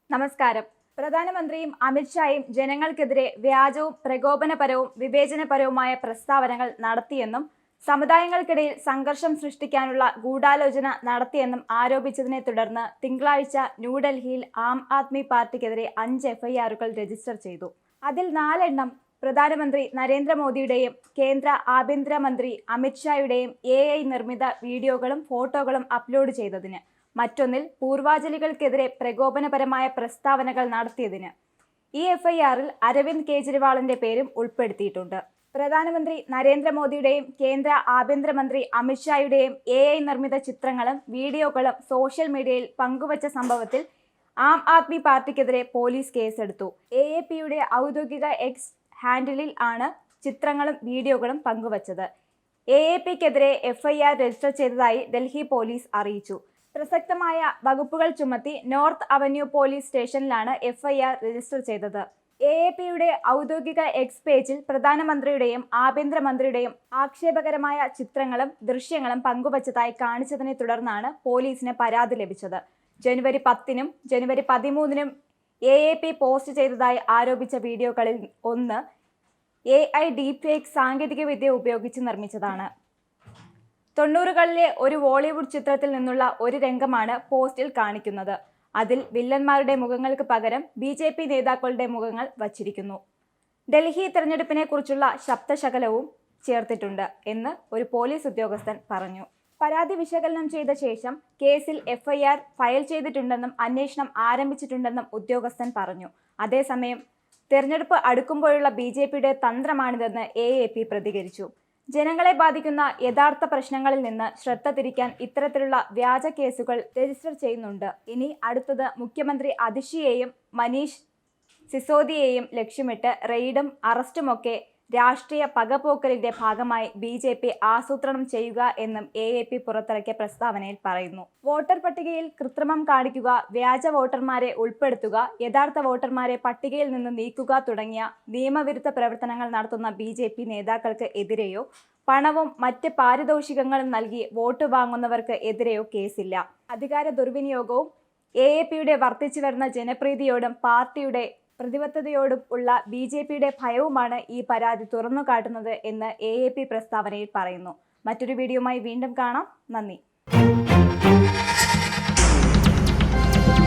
നമസ്കാരം. പ്രധാനമന്ത്രിയും അമിത്ഷായും ജനങ്ങൾക്കെതിരെ വ്യാജവും പ്രകോപനപരവും വിവേചനപരവുമായ പ്രസ്താവനകൾ നടത്തിയെന്നും സമുദായങ്ങൾക്കിടയിൽ സംഘർഷം സൃഷ്ടിക്കാനുള്ള ഗൂഢാലോചന നടത്തിയെന്നും ആരോപിച്ചതിനെ തുടർന്ന് തിങ്കളാഴ്ച ന്യൂഡൽഹിയിൽ ആം ആദ്മി പാർട്ടിക്കെതിരെ 5 എഫ്ഐആറുകൾ രജിസ്റ്റർ ചെയ്തു. അതിൽ 4 എണ്ണം പ്രധാനമന്ത്രി നരേന്ദ്രമോദിയുടെയും കേന്ദ്ര ആഭ്യന്തരമന്ത്രി അമിത്ഷായുടെയും AI നിർമ്മിത വീഡിയോകളും ഫോട്ടോകളും അപ്ലോഡ് ചെയ്തതിന്, മറ്റൊന്നിൽ പൂർവാചലികൾക്കെതിരെ പ്രകോപനപരമായ പ്രസ്താവനകൾ നടത്തിയതിന്. ഈ എഫ്ഐആറിൽ അരവിന്ദ് കെജ്രിവാളിന്റെ പേരും ഉൾപ്പെടുത്തിയിട്ടുണ്ട്. പ്രധാനമന്ത്രി നരേന്ദ്രമോദിയുടെയും കേന്ദ്ര ആഭ്യന്തരമന്ത്രി അമിത്ഷായുടെയും AI നിർമ്മിത ചിത്രങ്ങളും വീഡിയോകളും സോഷ്യൽ മീഡിയയിൽ പങ്കുവച്ച സംഭവത്തിൽ ആം ആദ്മി പാർട്ടിക്കെതിരെ പോലീസ് കേസെടുത്തു. AAPയുടെ ഔദ്യോഗിക എക്സ് ഹാൻഡിലിൽ ആണ് ചിത്രങ്ങളും വീഡിയോകളും പങ്കുവച്ചത്. AAPക്കെതിരെ എഫ്ഐആർ രജിസ്റ്റർ ചെയ്തതായി ഡൽഹി പോലീസ് അറിയിച്ചു. പ്രസക്തമായ വകുപ്പുകൾ ചുമത്തി നോർത്ത് അവന്യൂ പോലീസ് സ്റ്റേഷനിലാണ് എഫ്ഐആർ രജിസ്റ്റർ ചെയ്തത്. AAPയുടെ ഔദ്യോഗിക എക്സ് പേജിൽ പ്രധാനമന്ത്രിയുടെയും ആഭ്യന്തരമന്ത്രിയുടെയും ആക്ഷേപകരമായ ചിത്രങ്ങളും ദൃശ്യങ്ങളും പങ്കുവച്ചതായി കാണിച്ചതിനെ തുടർന്നാണ് പോലീസിന് പരാതി ലഭിച്ചത്. ജനുവരി 10-നും ജനുവരി 13-നും AAP പോസ്റ്റ് ചെയ്തതായി ആരോപിച്ച വീഡിയോകളിൽ ഒന്ന് AI ഡീപ്ഫേക്ക് സാങ്കേതികവിദ്യ ഉപയോഗിച്ച് നിർമ്മിച്ചതാണ്. 90കളിലെ ഒരു ബോളിവുഡ് ചിത്രത്തിൽ നിന്നുള്ള ഒരു രംഗമാണ് പോസ്റ്റിൽ കാണിക്കുന്നത്. അതിൽ വില്ലന്മാരുടെ മുഖങ്ങൾക്ക് പകരം BJP നേതാക്കളുടെ മുഖങ്ങൾ വച്ചിരിക്കുന്നു. ഡൽഹി തെരഞ്ഞെടുപ്പിനെ കുറിച്ചുള്ള ശബ്ദശകലവും ചേർത്തിട്ടുണ്ട് എന്ന് ഒരു പോലീസ് ഉദ്യോഗസ്ഥൻ പറഞ്ഞു. പരാതി വിശകലനം ചെയ്ത ശേഷം കേസിൽ എഫ്ഐആർ ഫയൽ ചെയ്തിട്ടുണ്ടെന്നും അന്വേഷണം ആരംഭിച്ചിട്ടുണ്ടെന്നും ഉദ്യോഗസ്ഥൻ പറഞ്ഞു. അതേസമയം തെരഞ്ഞെടുപ്പ് അടുക്കുമ്പോഴുള്ള BJPയുടെ തന്ത്രമാണിതെന്ന് AAP പ്രതികരിച്ചു. ജനങ്ങളെ ബാധിക്കുന്ന യഥാർത്ഥ പ്രശ്നങ്ങളിൽ നിന്ന് ശ്രദ്ധ തിരിക്കാൻ ഇത്തരത്തിലുള്ള വ്യാജ കേസുകൾ രജിസ്റ്റർ ചെയ്യുന്നുണ്ട്. ഇനി അടുത്തത് മുഖ്യമന്ത്രി അതിഷിയെയും മനീഷ് സിസോദിയെയും ലക്ഷ്യമിട്ട് റെയ്ഡും അറസ്റ്റുമൊക്കെ രാഷ്ട്രീയ പകപോക്കലിന്റെ ഭാഗമായി BJP ആസൂത്രണം ചെയ്യുക എന്നും AAP പുറത്തിറക്കിയ പ്രസ്താവനയിൽ പറയുന്നു. വോട്ടർ പട്ടികയിൽ കൃത്രിമം കാണിക്കുക, വ്യാജ വോട്ടർമാരെ ഉൾപ്പെടുത്തുക, യഥാർത്ഥ വോട്ടർമാരെ പട്ടികയിൽ നിന്ന് നീക്കുക തുടങ്ങിയ നിയമവിരുദ്ധ പ്രവർത്തനങ്ങൾ നടത്തുന്ന BJP നേതാക്കൾക്ക് എതിരെയോ പണവും മറ്റ് പാരിതോഷികങ്ങളും നൽകി വോട്ട് വാങ്ങുന്നവർക്ക് എതിരെയോ കേസില്ല. അധികാര ദുർവിനിയോഗവും AAPയുടെ വർദ്ധിച്ചു വരുന്ന ജനപ്രീതിയോടും പാർട്ടിയുടെ പ്രതിബദ്ധതയോടും ഉള്ള BJPയുടെ ഭയവുമാണ് ഈ പരാതി തുറന്നു കാട്ടുന്നത് എന്ന് AAP പ്രസ്താവനയിൽ പറയുന്നു. മറ്റൊരു വീഡിയോയുമായി വീണ്ടും കാണാം. നന്ദി.